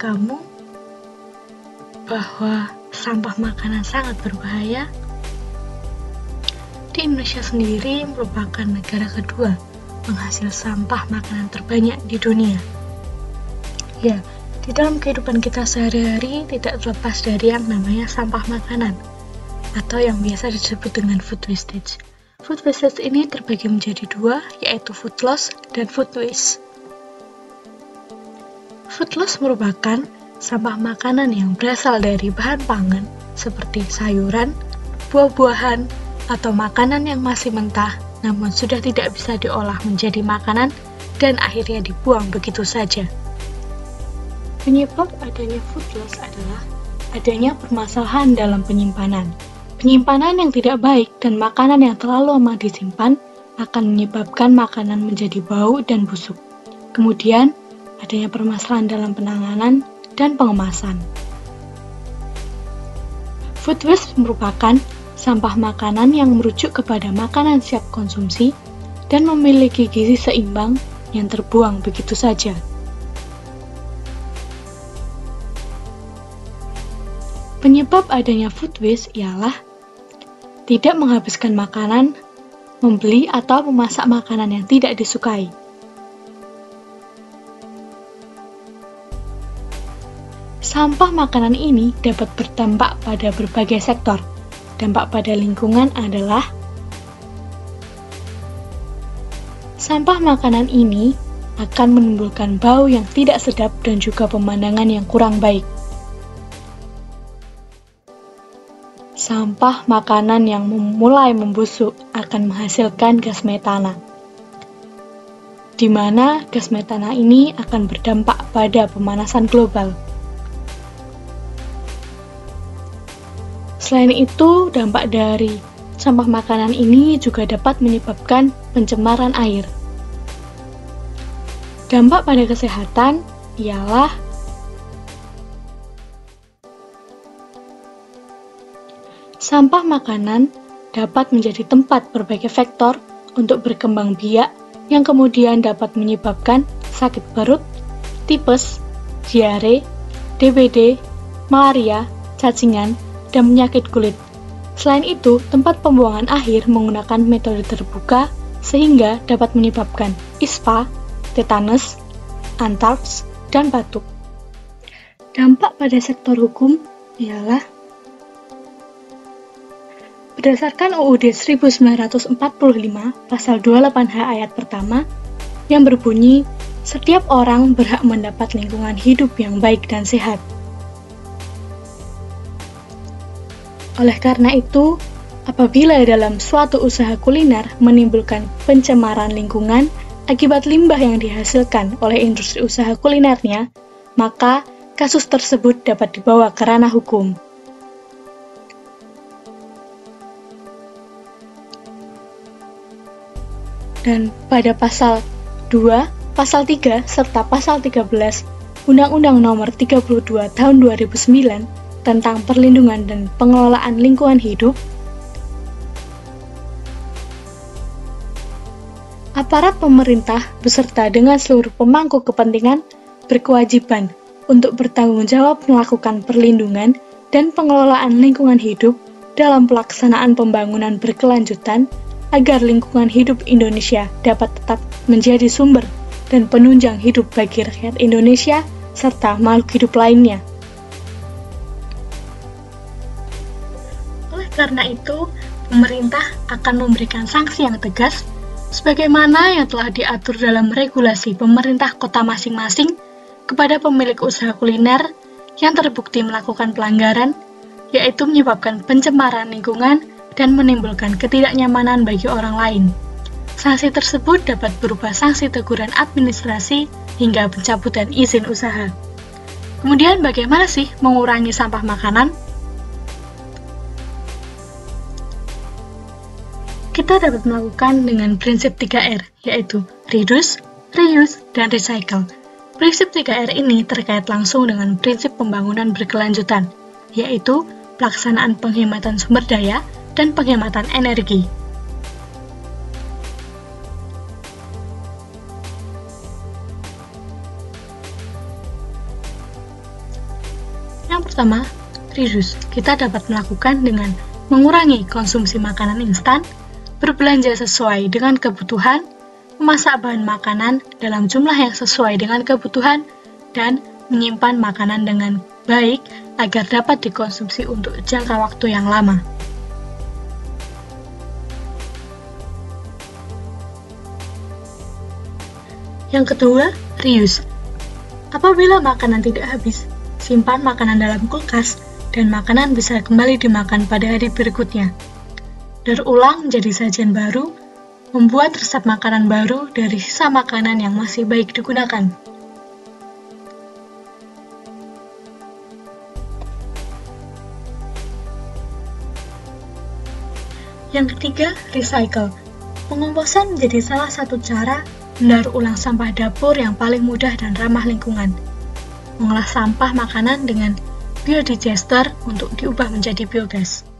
kamu bahwa sampah makanan sangat berbahaya? Di Indonesia sendiri merupakan negara kedua penghasil sampah makanan terbanyak di dunia. Ya, di dalam kehidupan kita sehari-hari tidak terlepas dari yang namanya sampah makanan, atau yang biasa disebut dengan food wastage. Food wastage ini terbagi menjadi dua, yaitu food loss dan food waste. Food loss merupakan sampah makanan yang berasal dari bahan pangan seperti sayuran, buah-buahan, atau makanan yang masih mentah namun sudah tidak bisa diolah menjadi makanan dan akhirnya dibuang begitu saja. Penyebab adanya food loss adalah adanya permasalahan dalam penyimpanan. Penyimpanan yang tidak baik dan makanan yang terlalu lama disimpan akan menyebabkan makanan menjadi bau dan busuk. Kemudian, adanya permasalahan dalam penanganan dan pengemasan. Food waste merupakan sampah makanan yang merujuk kepada makanan siap konsumsi dan memiliki gizi seimbang yang terbuang begitu saja. Penyebab adanya food waste ialah tidak menghabiskan makanan, membeli atau memasak makanan yang tidak disukai. Sampah makanan ini dapat berdampak pada berbagai sektor. Dampak pada lingkungan adalah sampah makanan ini akan menimbulkan bau yang tidak sedap dan juga pemandangan yang kurang baik. Sampah makanan yang mulai membusuk akan menghasilkan gas metana, di mana gas metana ini akan berdampak pada pemanasan global. Selain itu, dampak dari sampah makanan ini juga dapat menyebabkan pencemaran air. Dampak pada kesehatan ialah sampah makanan dapat menjadi tempat berbagai faktor untuk berkembang biak yang kemudian dapat menyebabkan sakit perut, tipes, diare, DBD, malaria, cacingan, dan penyakit kulit. Selain itu, tempat pembuangan akhir menggunakan metode terbuka sehingga dapat menyebabkan ispa, tetanus, antraks, dan batuk. Dampak pada sektor hukum ialah berdasarkan UUD 1945 pasal 28H ayat pertama yang berbunyi, setiap orang berhak mendapat lingkungan hidup yang baik dan sehat. Oleh karena itu, apabila dalam suatu usaha kuliner menimbulkan pencemaran lingkungan akibat limbah yang dihasilkan oleh industri usaha kulinernya, maka kasus tersebut dapat dibawa ke ranah hukum. Dan pada pasal 2, pasal 3, serta pasal 13 Undang-Undang Nomor 32 Tahun 2009 tentang perlindungan dan pengelolaan lingkungan hidup, aparat pemerintah beserta dengan seluruh pemangku kepentingan berkewajiban untuk bertanggung jawab melakukan perlindungan dan pengelolaan lingkungan hidup dalam pelaksanaan pembangunan berkelanjutan agar lingkungan hidup Indonesia dapat tetap menjadi sumber dan penunjang hidup bagi rakyat Indonesia serta makhluk hidup lainnya. Karena itu, pemerintah akan memberikan sanksi yang tegas sebagaimana yang telah diatur dalam regulasi pemerintah kota masing-masing kepada pemilik usaha kuliner yang terbukti melakukan pelanggaran, yaitu menyebabkan pencemaran lingkungan dan menimbulkan ketidaknyamanan bagi orang lain. Sanksi tersebut dapat berupa sanksi teguran administrasi hingga pencabutan izin usaha. Kemudian bagaimana sih mengurangi sampah makanan? Kita dapat melakukan dengan prinsip 3R, yaitu reduce, reuse, dan recycle. Prinsip 3R ini terkait langsung dengan prinsip pembangunan berkelanjutan, yaitu pelaksanaan penghematan sumber daya dan penghematan energi. pertama, reduce. Kita dapat melakukan dengan mengurangi konsumsi makanan instan, berbelanja sesuai dengan kebutuhan, memasak bahan makanan dalam jumlah yang sesuai dengan kebutuhan, dan menyimpan makanan dengan baik agar dapat dikonsumsi untuk jangka waktu yang lama. Yang kedua, reuse. Apabila makanan tidak habis, simpan makanan dalam kulkas dan makanan bisa kembali dimakan pada hari berikutnya. Daur ulang menjadi sajian baru, membuat resep makanan baru dari sisa makanan yang masih baik digunakan. Yang ketiga, recycle. Pengomposan menjadi salah satu cara mendaur ulang sampah dapur yang paling mudah dan ramah lingkungan. Mengolah sampah makanan dengan biodigester untuk diubah menjadi biogas.